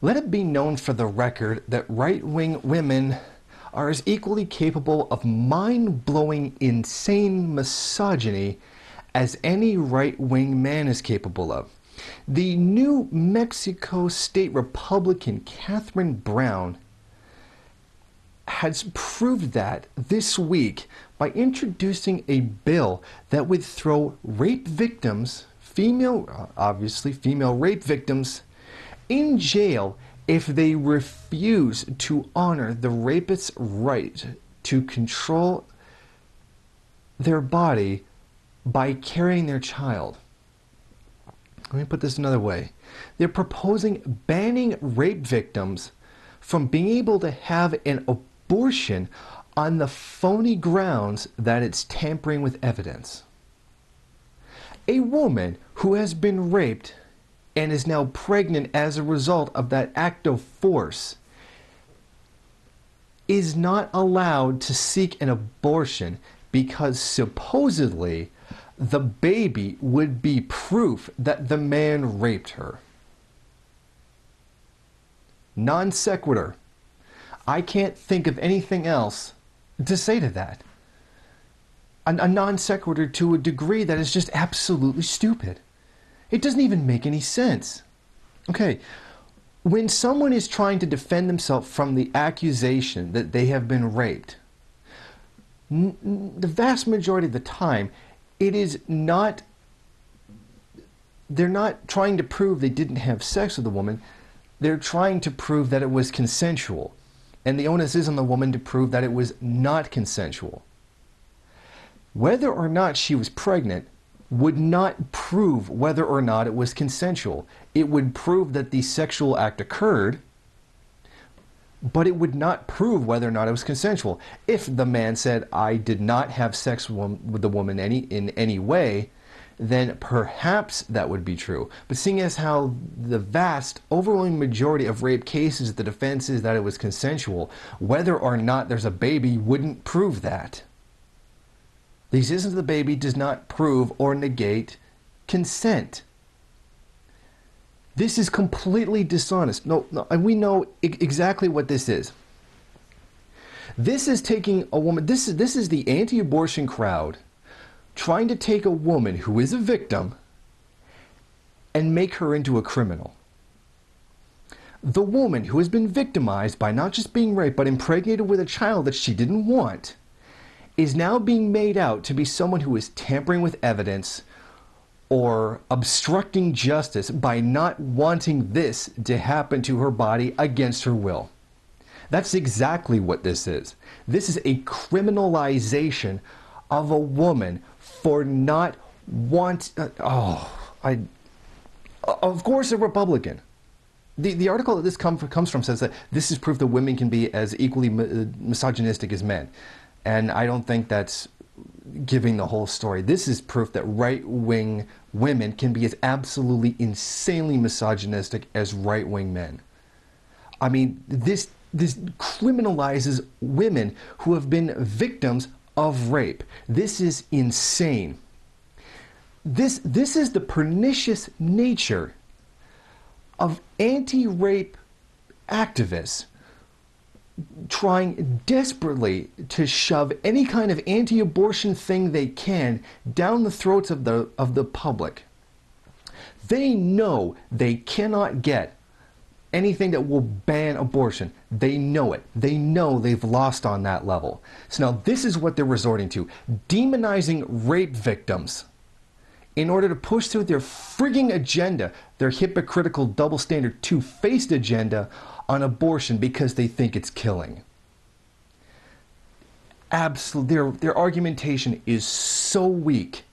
Let it be known for the record that right-wing women are as equally capable of mind-blowing, insane misogyny as any right-wing man is capable of. The New Mexico State Republican Catherine Brown has proved that this week by introducing a bill that would throw rape victims, obviously female rape victims, in jail if they refuse to honor the rapist's right to control their body by carrying their child. Let me put this another way. They're proposing banning rape victims from being able to have an abortion on the phony grounds that it's tampering with evidence. A woman who has been raped and is now pregnant as a result of that act of force is not allowed to seek an abortion because supposedly the baby would be proof that the man raped her. Non sequitur. I can't think of anything else to say to that. A non sequitur to a degree that is just absolutely stupid. It doesn't even make any sense. Okay, when someone is trying to defend themselves from the accusation that they have been raped, the vast majority of the time, it is not, they're not trying to prove they didn't have sex with the woman. They're trying to prove that it was consensual. And the onus is on the woman to prove that it was not consensual. Whether or not she was pregnant would not prove whether or not it was consensual. It would prove that the sexual act occurred, but it would not prove whether or not it was consensual. If the man said, I did not have sex with the woman in any way, then perhaps that would be true. But seeing as how the vast, overwhelming majority of rape cases, the defense is that it was consensual, whether or not there's a baby wouldn't prove that. The existence of the baby does not prove or negate consent. This is completely dishonest. No, and we know exactly what this is. This is taking a woman, this is the anti-abortion crowd trying to take a woman who is a victim and make her into a criminal. The woman who has been victimized by not just being raped, but impregnated with a child that she didn't want, is now being made out to be someone who is tampering with evidence or obstructing justice by not wanting this to happen to her body against her will. That's exactly what this is. This is a criminalization of a woman for not of course a Republican. The article that this comes from says that this is proof that women can be as equally misogynistic as men. And I don't think that's giving the whole story. This is proof that right-wing women can be as absolutely insanely misogynistic as right-wing men. I mean, this criminalizes women who have been victims of rape. This is insane. This is the pernicious nature of anti-rape activists trying desperately to shove any kind of anti-abortion thing they can down the throats of the public. They know they cannot get anything that will ban abortion. They know it. They know they've lost on that level. So now this is what they're resorting to. Demonizing rape victims in order to push through their frigging agenda, their hypocritical, double standard, two-faced agenda on abortion because they think it's killing. Absolutely, their argumentation is so weak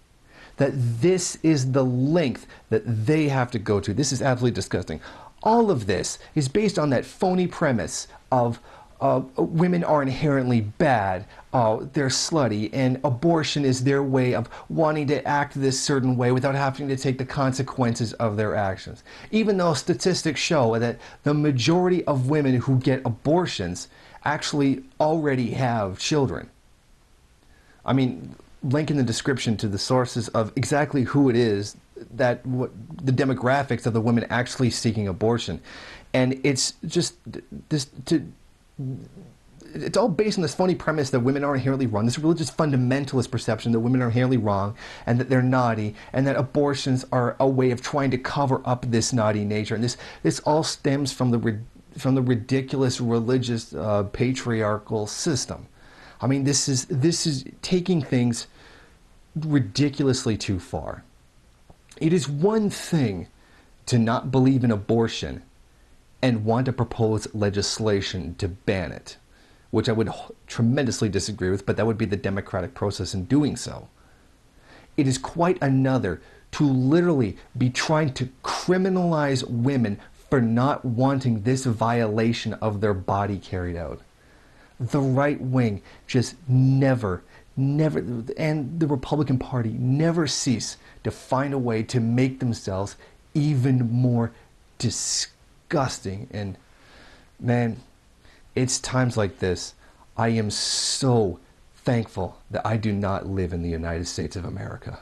that this is the length that they have to go to. This is absolutely disgusting. All of this is based on that phony premise of women are inherently bad, they're slutty, and abortion is their way of wanting to act this certain way without having to take the consequences of their actions. Even though statistics show that the majority of women who get abortions actually already have children. I mean, link in the description to the sources of exactly who it is the demographics of the women actually seeking abortion. And it's just it's all based on this phony premise that women are inherently wrong, this religious fundamentalist perception that women are inherently wrong and that they're naughty, and that abortions are a way of trying to cover up this naughty nature. And this all stems from the ridiculous religious patriarchal system. I mean, this is taking things ridiculously too far. It is one thing to not believe in abortion and want to propose legislation to ban it, which I would tremendously disagree with, but that would be the democratic process in doing so. It is quite another to literally be trying to criminalize women for not wanting this violation of their body carried out. The right wing just never, and the Republican Party never cease to find a way to make themselves even more disgusting. And man, it's times like this I am so thankful that I do not live in the United States of America.